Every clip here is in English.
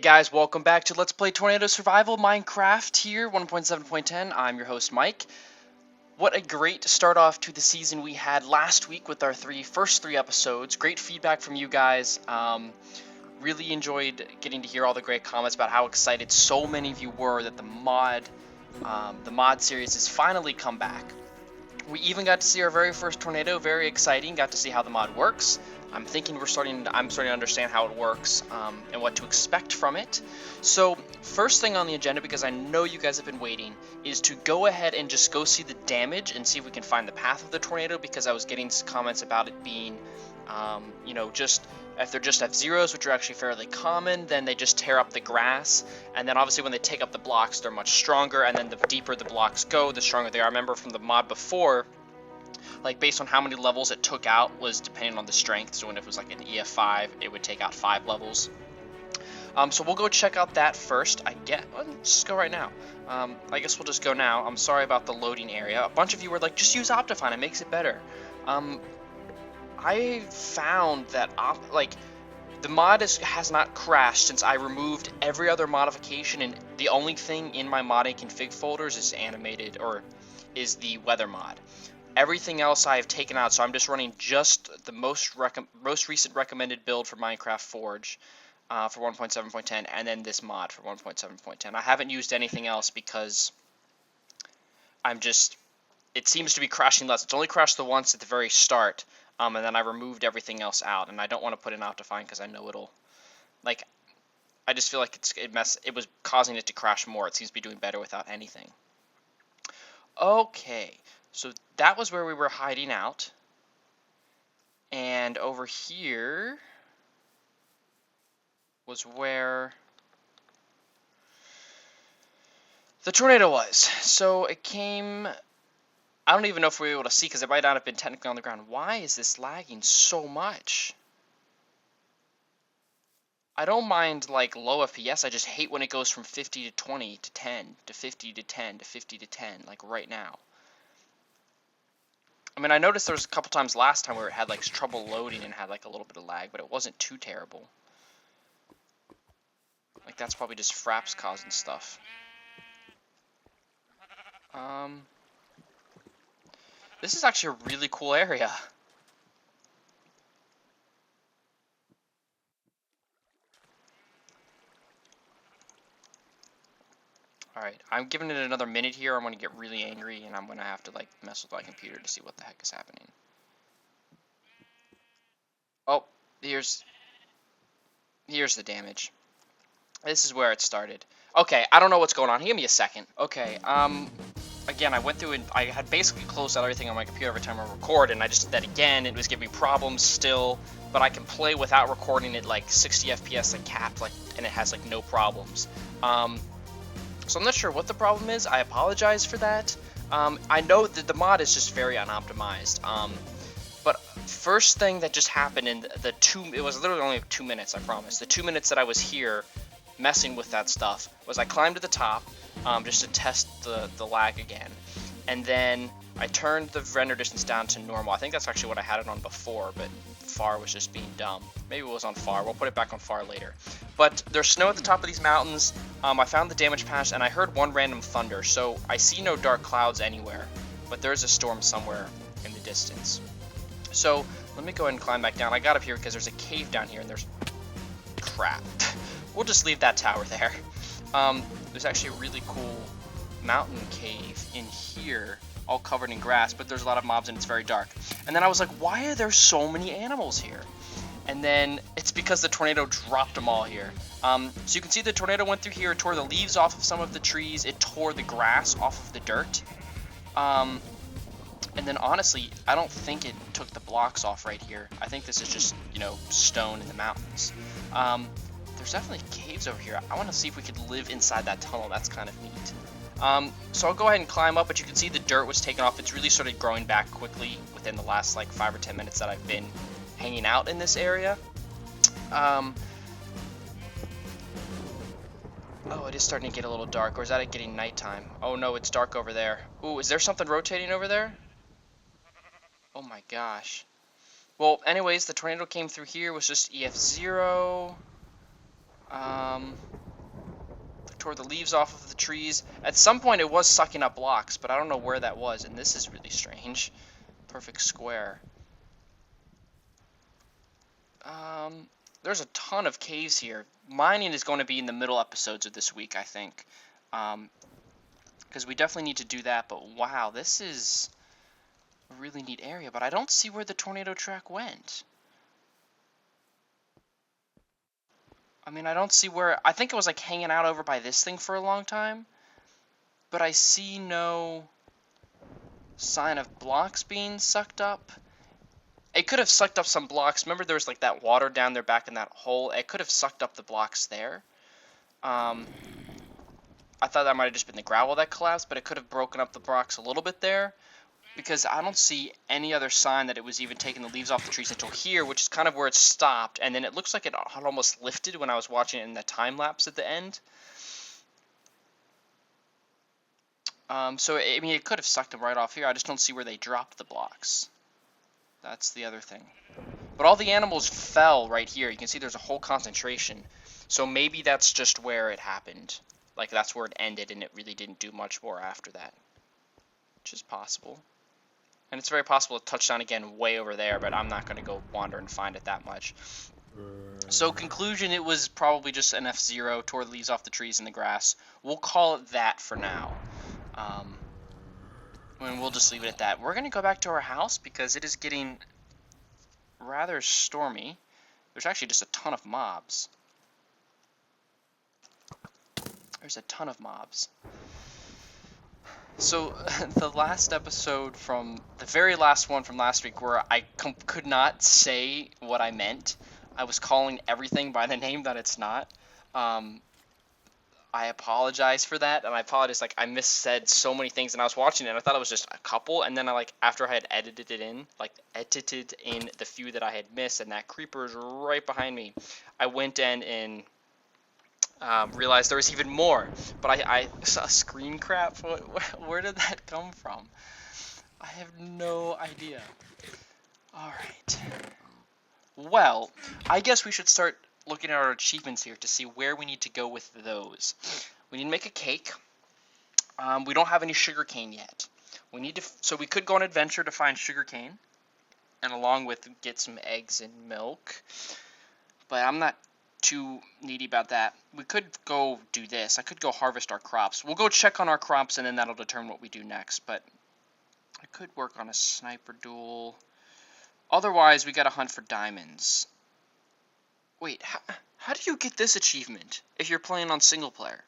Guys, welcome back to Let's Play Tornado Survival Minecraft here, 1.7.10. I'm your host, Mike. What a great start off to the season we had last week with our first three episodes. Great feedback from you guys. Really enjoyed getting to hear all the great comments about how excited so many of you were that the mod series has finally come back. We even got to see our very first tornado, very exciting. Got to see how the mod works. I'm starting to understand how it works and what to expect from it. So first thing on the agenda, because I know you guys have been waiting, is to go ahead and just go see the damage and see if we can find the path of the tornado, because I was getting comments about it being, just if they're just F-Zeros, which are actually fairly common, then they just tear up the grass. And then obviously when they take up the blocks, they're much stronger. And then the deeper the blocks go, the stronger they are. I remember from the mod before, like based on how many levels it took out was depending on the strength. So when it was like an EF5, it would take out 5 levels. So we'll go check out that first. Let's just go right now. I guess we'll just go now. I'm sorry about the loading area. A bunch of you were like, just use Optifine, it makes it better. I found that the mod has not crashed since I removed every other modification, and the only thing in my modding config folders is animated, or is the weather mod. Everything else I have taken out, so I'm just running just the most recent recommended build for Minecraft Forge for 1.7.10, and then this mod for 1.7.10. I haven't used anything else because it seems to be crashing less. It's only crashed the once at the very start, and then I removed everything else out, and I don't want to put in Optifine because I know it'll, I just feel like it was causing it to crash more. It seems to be doing better without anything. Okay, so that was where we were hiding out, and over here was where the tornado was. So it came, I don't even know if we were able to see because it might not have been technically on the ground. Why is this lagging so much? I don't mind low FPS, I just hate when it goes from 50 to 20 to 10 to 50 to 10 to 50 to 10, like right now. I mean, I noticed there was a couple times last time where it had trouble loading and had a little bit of lag, but it wasn't too terrible. That's probably just fraps causing stuff. This is actually a really cool area. Alright, I'm giving it another minute here. I'm going to get really angry, and I'm going to have to mess with my computer to see what the heck is happening. Oh, here's the damage. This is where it started. Okay, I don't know what's going on. Give me a second. Okay, again, I went through and I had basically closed out everything on my computer every time I record, and I just did that again. It was giving me problems still, but I can play without recording it 60 FPS capped, and it has no problems. So I'm not sure what the problem is. I apologize for that. I know that the mod is just very unoptimized. But first thing that just happened in it was literally only 2 minutes, I promise. The 2 minutes that I was here messing with that stuff was I climbed to the top just to test the lag again. And then I turned the render distance down to normal. I think that's actually what I had it on before, but far was just being dumb. Maybe it was on far. We'll put it back on far later. But there's snow at the top of these mountains. I found the damage patch, and I heard one random thunder. So I see no dark clouds anywhere, but there's a storm somewhere in the distance. So let me go ahead and climb back down. I got up here because there's a cave down here, and there's crap. We'll just leave that tower there. There's actually a really cool mountain cave in here, all covered in grass, but there's a lot of mobs and it's very dark. And then I was like, why are there so many animals here? And then it's because the tornado dropped them all here. So you can see the tornado went through here, it tore the leaves off of some of the trees, it tore the grass off of the dirt. And then honestly, I don't think it took the blocks off right here. I think this is just, stone in the mountains. There's definitely caves over here. I want to see if we could live inside that tunnel. That's kind of neat. So I'll go ahead and climb up, but you can see the dirt was taken off. It's really started growing back quickly within the last 5 or 10 minutes that I've been hanging out in this area. Oh, it is starting to get a little dark, or is that it getting nighttime? Oh no, it's dark over there. Ooh, is there something rotating over there? Oh my gosh. Well, anyways, the tornado came through here, was just EF0. Tore the leaves off of the trees. At some point it was sucking up blocks, but I don't know where that was, and this is really strange. Perfect square. There's a ton of caves here. Mining is going to be in the middle episodes of this week, I think. Because we definitely need to do that, but wow, this is a really neat area, but I don't see where the tornado track went. I mean, I don't see where... I think it was, like, hanging out over by this thing for a long time. But I see no sign of blocks being sucked up. It could have sucked up some blocks. Remember there was, like, that water down there back in that hole? It could have sucked up the blocks there. I thought that might have just been the gravel that collapsed, but it could have broken up the blocks a little bit there. Because I don't see any other sign that it was even taking the leaves off the trees until here, which is kind of where it stopped. And then it looks like it had almost lifted when I was watching it in the time lapse at the end. So, I mean, it could have sucked them right off here. I just don't see where they dropped the blocks. That's the other thing. But all the animals fell right here. You can see there's a whole concentration. So maybe that's just where it happened. Like, that's where it ended, and it really didn't do much more after that. Which is possible. And it's very possible to touch down again way over there, but I'm not going to go wander and find it that much. So, conclusion, it was probably just an F0, tore the leaves off the trees and the grass. We'll call it that for now. And we'll just leave it at that. We're going to go back to our house because it is getting rather stormy. There's actually just a ton of mobs. There's a ton of mobs. So, the last episode from, the very last one from last week where I could not say what I meant, I was calling everything by the name that it's not. I apologize for that, and I apologize, like, I missaid so many things, and I was watching it, and I thought it was just a couple, and then I, like, after I had edited in the few that I had missed, and that creeper is right behind me, I went in and realized there was even more, but I saw screen crap. Where did that come from? I have no idea. Alright. Well, I guess we should start looking at our achievements here to see where we need to go with those. We need to make a cake. We don't have any sugarcane yet. We need to, so we could go on an adventure to find sugarcane, and along with get some eggs and milk, but I'm not too needy about that. We could go do this. I could go harvest our crops. We'll go check on our crops, and then that'll determine what we do next, but I could work on a sniper duel. Otherwise, we gotta hunt for diamonds. Wait, how do you get this achievement if you're playing on single player?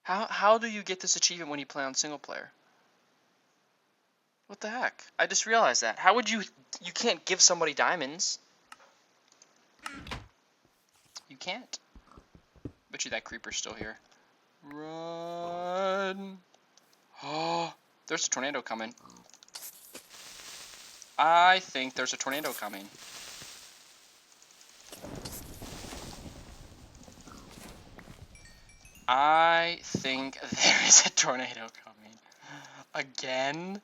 How do you get this achievement when you play on single player? What the heck? I just realized that. How would you can't give somebody diamonds. You can't. Bet you that creeper's still here. Run. Oh, there's a tornado coming. I think there's a tornado coming. I think there is a tornado coming. Again?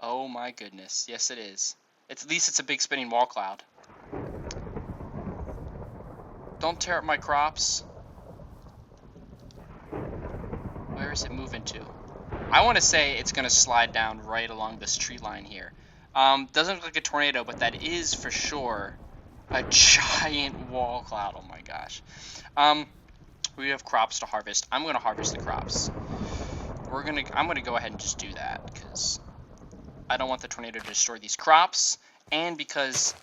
Oh my goodness. Yes, it is. At least it's a big spinning wall cloud. Don't tear up my crops. Where is it moving to? I want to say it's going to slide down right along this tree line here. Doesn't look like a tornado, but that is for sure a giant wall cloud. Oh my gosh. We have crops to harvest. I'm going to harvest the crops. I'm going to go ahead and just do that because I don't want the tornado to destroy these crops, and because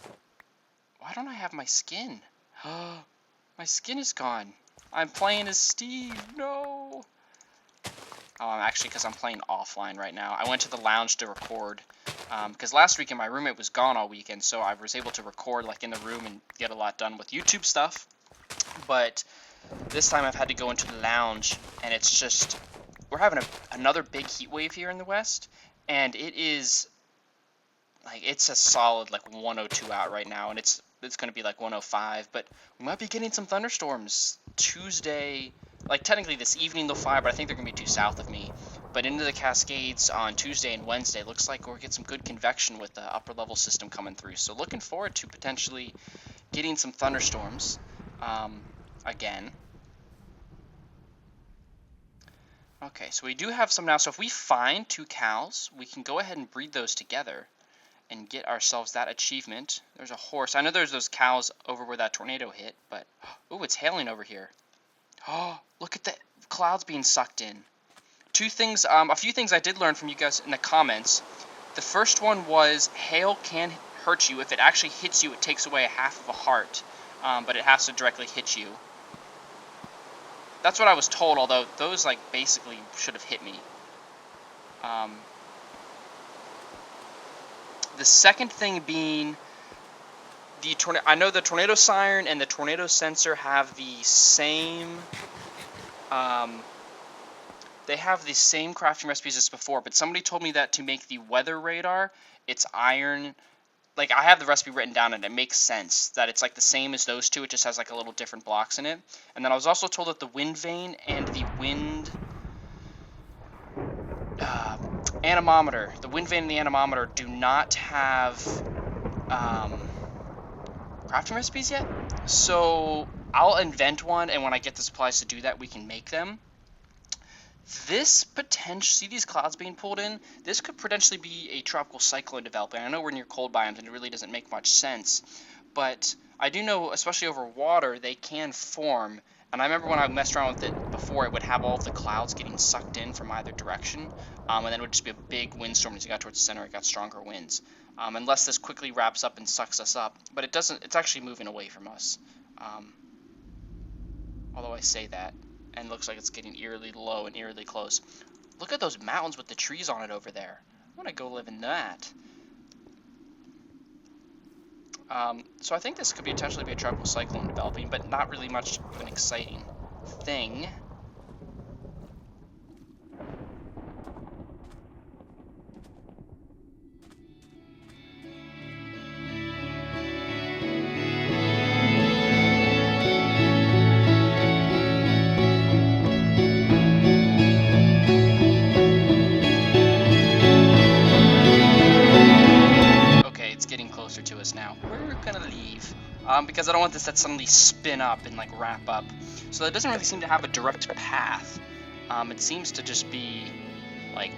why don't I have my skin? My skin is gone. I'm playing as Steve. No. Actually, because I'm playing offline right now. I went to the lounge to record because last weekend my roommate was gone all weekend, so I was able to record like in the room and get a lot done with YouTube stuff. But this time I've had to go into the lounge, and it's just, we're having another big heat wave here in the West, and it is, like, it's a solid, like, 102 out right now, and it's going to be, like, 105, but we might be getting some thunderstorms Tuesday, like, technically this evening they'll fire, but I think they're going to be due south of me, but into the Cascades on Tuesday and Wednesday. Looks like we'll get some good convection with the upper level system coming through, so looking forward to potentially getting some thunderstorms again. Okay, so we do have some now. So if we find 2 cows, we can go ahead and breed those together and get ourselves that achievement. There's a horse. I know there's those cows over where that tornado hit, but oh, it's hailing over here. Oh, look at the clouds being sucked in. 2 things, a few things I did learn from you guys in the comments. The first one was hail can hurt you. If it actually hits you, it takes away half of a heart, but it has to directly hit you. That's what I was told, although those, like, basically should have hit me. The second thing being, I know the tornado siren and the tornado sensor have the same, they have the same crafting recipes as before, but somebody told me that to make the weather radar, it's iron. Like, I have the recipe written down, and it makes sense that it's, like, the same as those 2. It just has, like, a little different blocks in it. And then I was also told that the wind vane and the wind anemometer, the wind vane and the anemometer do not have crafting recipes yet. So I'll invent one, and when I get the supplies to do that, we can make them. This see these clouds being pulled in? This could potentially be a tropical cyclone developing. I know we're near cold biomes and it really doesn't make much sense, but I do know, especially over water, they can form. And I remember when I messed around with it before, it would have all of the clouds getting sucked in from either direction, and then it would just be a big windstorm. As you got towards the center, it got stronger winds. Unless this quickly wraps up and sucks us up, but it doesn't. It's actually moving away from us. Although I say that, and it looks like it's getting eerily low and eerily close. Look at those mountains with the trees on it over there. I want to go live in that. So I think this could potentially be a tropical cyclone developing, but not really much of an exciting thing. To us now. We're gonna leave because I don't want this to suddenly spin up and like wrap up. So it doesn't really seem to have a direct path. It seems to just be like,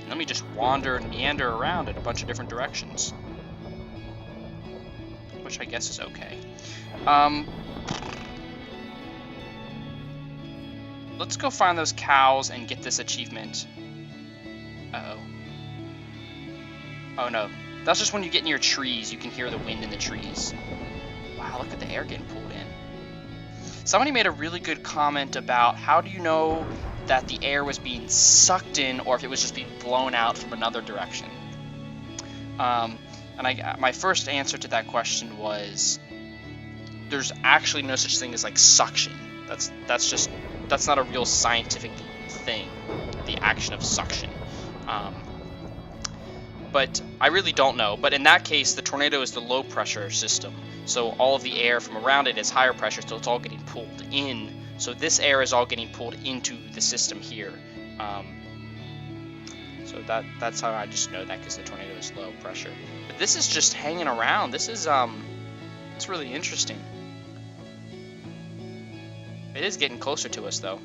let me just wander and meander around in a bunch of different directions, which I guess is okay. Let's go find those cows and get this achievement. Uh-oh. Oh no. That's just when you get near trees, you can hear the wind in the trees. Wow, look at the air getting pulled in. Somebody made a really good comment about how do you know that the air was being sucked in or if it was just being blown out from another direction. And my first answer to that question was there's actually no such thing as like suction. That's not a real scientific thing, the action of suction. But I really don't know. But in that case, the tornado is the low pressure system. So all of the air from around it is higher pressure, so it's all getting pulled in. So this air is all getting pulled into the system here. So that's how I just know that, because the tornado is low pressure. But this is just hanging around. This is it's really interesting. It is getting closer to us though.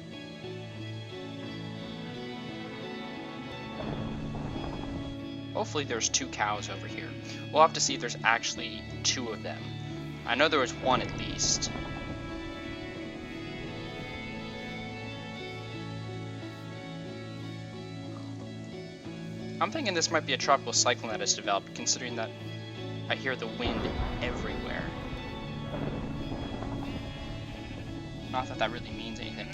Hopefully there's 2 cows over here. We'll have to see if there's actually 2 of them. I know there was 1 at least. I'm thinking this might be a tropical cyclone that has developed, considering that I hear the wind everywhere. Not that that really means anything.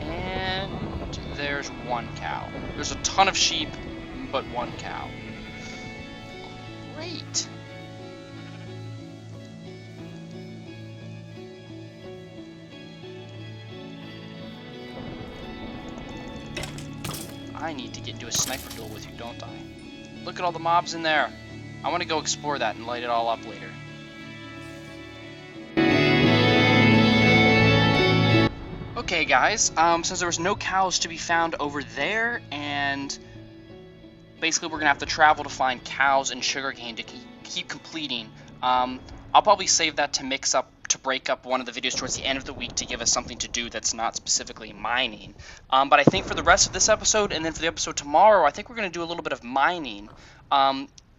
And there's 1 cow. There's a ton of sheep, but 1 cow. Great. I need to get into a sniper duel with you, don't I? Look at all the mobs in there. I want to go explore that and light it all up later. Okay guys, since there was no cows to be found over there, and basically we're gonna have to travel to find cows and sugarcane to keep completing, I'll probably save that to break up one of the videos towards the end of the week to give us something to do that's not specifically mining. But I think for the rest of this episode and then for the episode tomorrow, I think we're going to do a little bit of mining.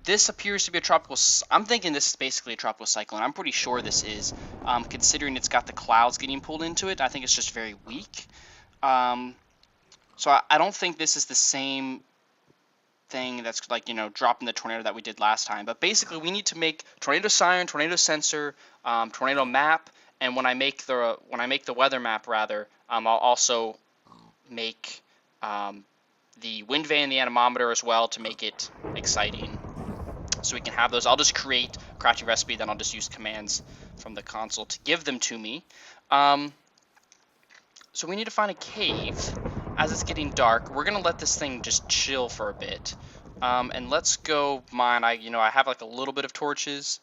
This appears to be a tropical. I'm thinking this is basically a tropical cyclone. I'm pretty sure this is, considering it's got the clouds getting pulled into it. I think it's just very weak. So I don't think this is the same thing that's like, dropping the tornado that we did last time. But basically, we need to make tornado siren, tornado sensor, tornado map, and when I make the weather map, rather, I'll also make the wind vane and the anemometer as well to make it exciting. So we can have those. I'll just create crafting recipe, then I'll just use commands from the console to give them to me. So we need to find a cave. As it's getting dark, we're gonna let this thing just chill for a bit. And let's go mine. I have like a little bit of torches.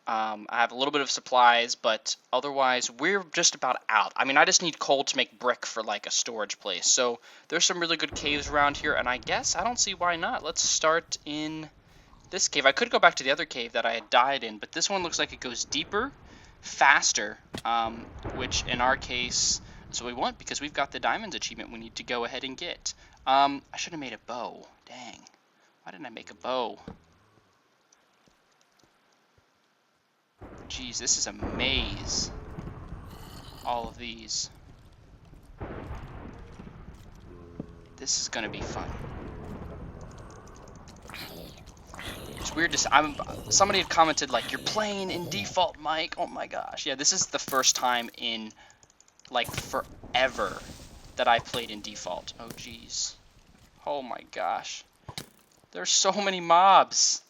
I have a little bit of supplies, but otherwise we're just about out. I mean, I just need coal to make brick for like a storage place. So there's some really good caves around here, and I guess I don't see why not. Let's start in this cave. I could go back to the other cave that I had died in, but this one looks like it goes deeper, faster, which in our case is what we want because we've got the diamonds achievement we need to go ahead and get. I should have made a bow. Dang. Why didn't I make a bow? Jeez, this is a maze. All of these. This is gonna be fun. It's weird somebody had commented like, you're playing in default, Mike. Oh my gosh. Yeah, this is the first time in like forever that I played in default. Oh jeez. Oh my gosh. There's so many mobs.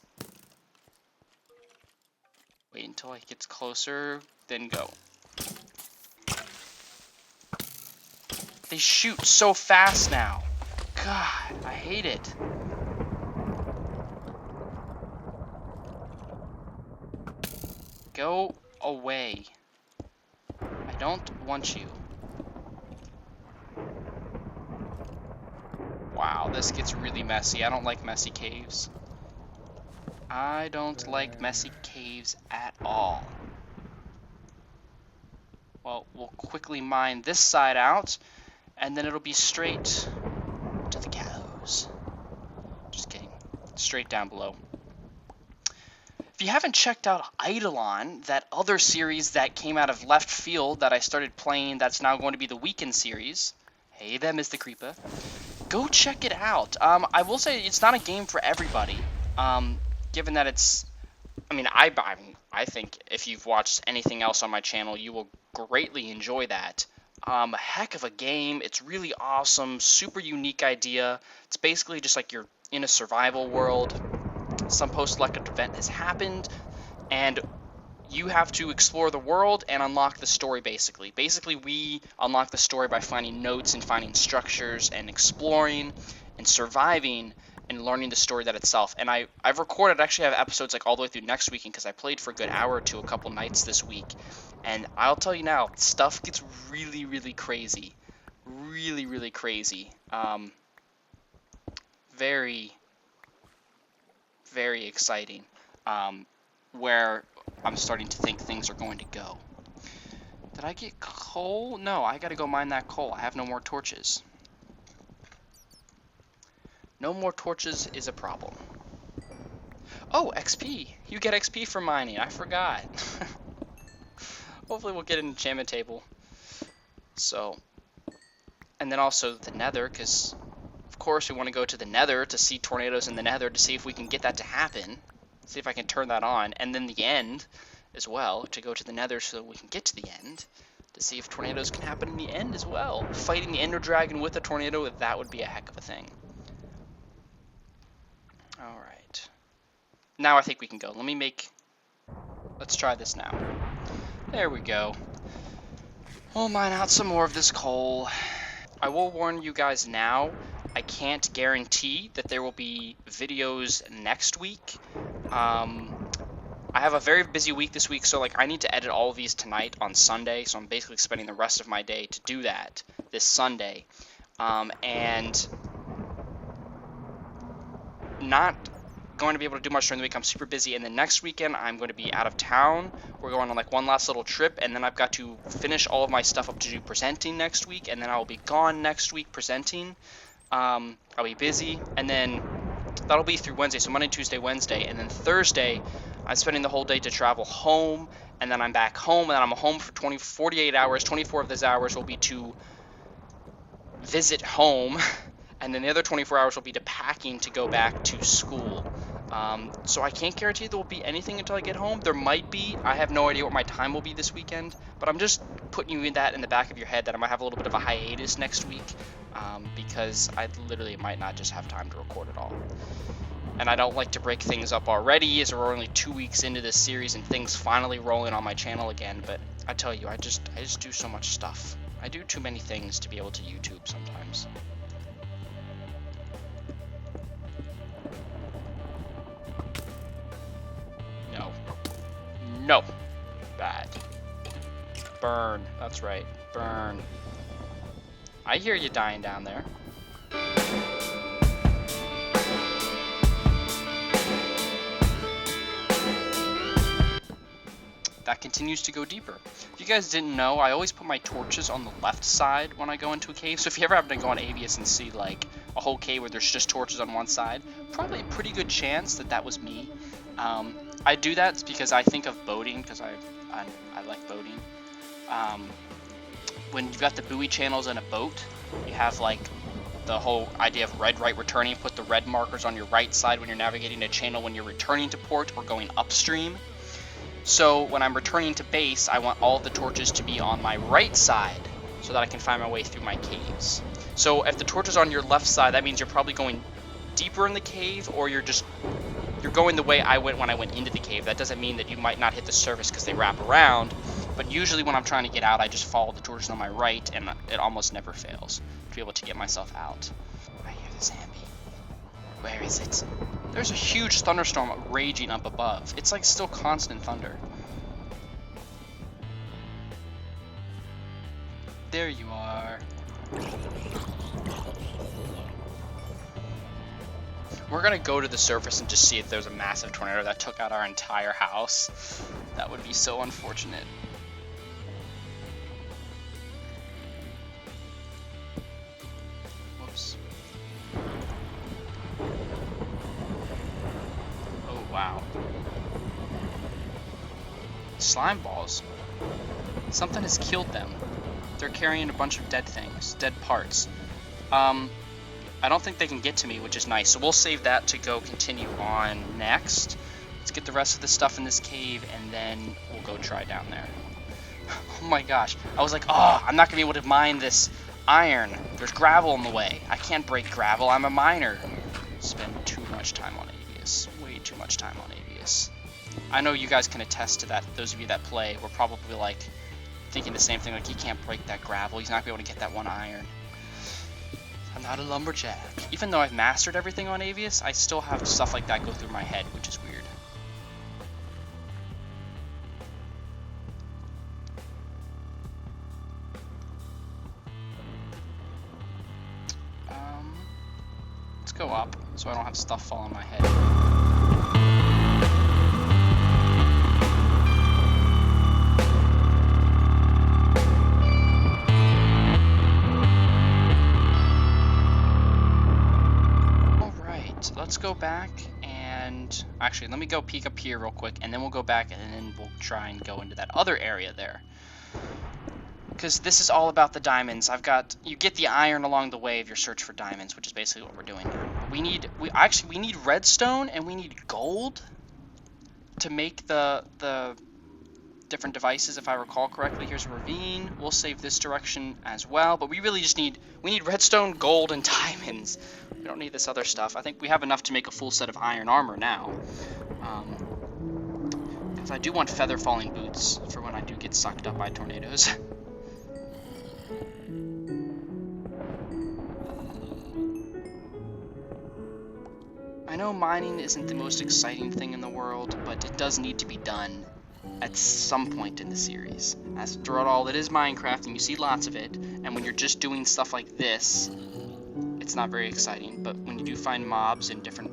Wait until it gets closer, then go. They shoot so fast now. God, I hate it. Go away. I don't want you. Wow, this gets really messy. I don't like messy caves. I don't like messy caves at all. Well, we'll quickly mine this side out, and then it'll be straight to the gallows. Just kidding. Straight down below. If you haven't checked out Eidolon, that other series that came out of left field that I started playing that's now going to be the weekend series, hey there, Mr. Creeper, go check it out. I will say it's not a game for everybody, given that it's, I think if you've watched anything else on my channel, you will greatly enjoy that. A heck of a game. It's really awesome, super unique idea. It's basically just like you're in a survival world. Some post-electric event has happened, and you have to explore the world and unlock the story, basically. Basically, we unlock the story by finding notes and finding structures and exploring and surviving and learning the story that itself. And I've recorded, actually have episodes like all the way through next weekend because I played for a good hour or two a couple nights this week. And I'll tell you now, stuff gets really, really crazy. Really, really crazy. Very, very exciting. Where I'm starting to think things are going to go. Did I get coal? No, I gotta go mine that coal. I have no more torches. No more torches is a problem. Oh, XP. You get XP for mining. I forgot. Hopefully we'll get an enchantment table. So, and then also the nether, because of course we want to go to the nether to see tornadoes in the nether to see if we can get that to happen. See if I can turn that on. And then the end as well, to go to the nether so we can get to the end to see if tornadoes can happen in the end as well. Fighting the ender dragon with a tornado, that would be a heck of a thing. Alright. Now I think we can go. Let's try this now. There we go. We'll mine out some more of this coal. I will warn you guys now, I can't guarantee that there will be videos next week. I have a very busy week this week, so I need to edit all of these tonight on Sunday, so I'm basically spending the rest of my day to do that this Sunday. And not going to be able to do much during the week. I'm super busy, and then next weekend I'm going to be out of town. We're going on like one last little trip, and then I've got to finish all of my stuff up to do presenting next week, and then I will be gone next week presenting. I'll be busy, and then that'll be through Wednesday, so Monday, Tuesday, Wednesday, and then Thursday I'm spending the whole day to travel home, and then I'm back home, and then I'm home for 48 hours. 24 of those hours will be to visit home, and then the other 24 hours will be to packing to go back to school. So I can't guarantee there will be anything until I get home. There might be. I have no idea what my time will be this weekend, but I'm just putting you in that in the back of your head that I might have a little bit of a hiatus next week, because I literally might not just have time to record it all. And I don't like to break things up already, as we're only 2 weeks into this series and things finally rolling on my channel again. But I tell you, I just do so much stuff. I do too many things to be able to YouTube sometimes. No. No. Bad. Burn. That's right. Burn. I hear you dying down there. That continues to go deeper. If you guys didn't know, I always put my torches on the left side when I go into a cave. So if you ever happen to go on Avius and see like a whole cave where there's just torches on one side, probably a pretty good chance that that was me. I do that because I think of boating, because I like boating. When you've got the buoy channels in a boat, you have like the whole idea of red right returning. Put the red markers on your right side when you're navigating a channel when you're returning to port or going upstream. So when I'm returning to base, I want all of the torches to be on my right side so that I can find my way through my caves. So if the torch is on your left side, that means you're probably going deeper in the cave, or you're going the way I went when I went into the cave. That doesn't mean that you might not hit the surface because they wrap around, but usually when I'm trying to get out, I just follow the torches on my right, and it almost never fails to be able to get myself out. I hear the zombie. Where is it? There's a huge thunderstorm raging up above. It's like still constant thunder. There you are. We're gonna go to the surface and just see if there's a massive tornado that took out our entire house. That would be so unfortunate. Whoops. Oh, wow. Slime balls. Something has killed them. They're carrying a bunch of dead things, dead parts. I don't think they can get to me, which is nice. So we'll save that to go continue on next. Let's get the rest of the stuff in this cave, and then we'll go try down there. Oh my gosh. I was like, oh, I'm not going to be able to mine this iron. There's gravel in the way. I can't break gravel. I'm a miner. Spend too much time on Avius. Way too much time on Avius. I know you guys can attest to that. Those of you that play were probably like thinking the same thing. Like, he can't break that gravel. He's not going to be able to get that one iron. I'm not a lumberjack. Even though I've mastered everything on Avius, I still have stuff like that go through my head, which is weird. Let's go up so I don't have stuff fall on my head. Let's go back and actually let me go peek up here real quick, and then we'll go back and then we'll try and go into that other area there, because this is all about the diamonds. You get the iron along the way of your search for diamonds, which is basically what we're doing now. We need redstone and we need gold to make the different devices, if I recall correctly. Here's a ravine. We'll save this direction as well, but we really just need redstone, gold, and diamonds. We don't need this other stuff. I think we have enough to make a full set of iron armor now. Because I do want feather falling boots for when I do get sucked up by tornadoes. I know mining isn't the most exciting thing in the world, but it does need to be done at some point in the series. After all, it is Minecraft, and you see lots of it, and when you're just doing stuff like this, it's not very exciting. But when you do find mobs and different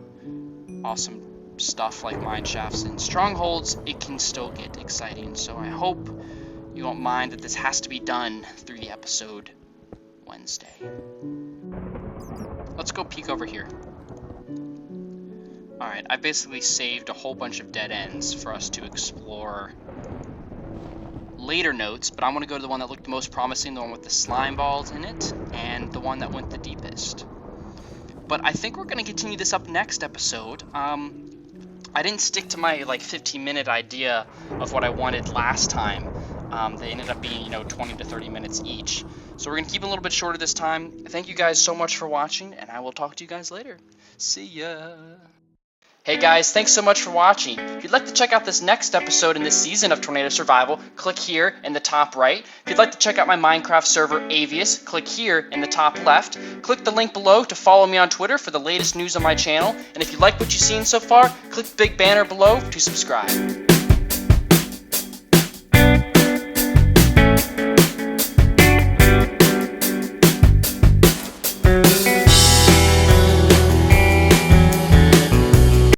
awesome stuff like mine shafts and strongholds, it can still get exciting. So I hope you won't mind that this has to be done through the episode Wednesday. Let's go peek over here. Alright, I basically saved a whole bunch of dead ends for us to explore later notes, but I'm going to go to the one that looked the most promising, the one with the slime balls in it, and the one that went the deepest. But I think we're going to continue this up next episode. I didn't stick to my 15-minute idea of what I wanted last time. They ended up being 20 to 30 minutes each. So we're going to keep it a little bit shorter this time. Thank you guys so much for watching, and I will talk to you guys later. See ya! Hey guys, thanks so much for watching. If you'd like to check out this next episode in this season of Tornado Survival, click here in the top right. If you'd like to check out my Minecraft server Avius, click here in the top left. Click the link below to follow me on Twitter for the latest news on my channel. And if you like what you've seen so far, click the big banner below to subscribe.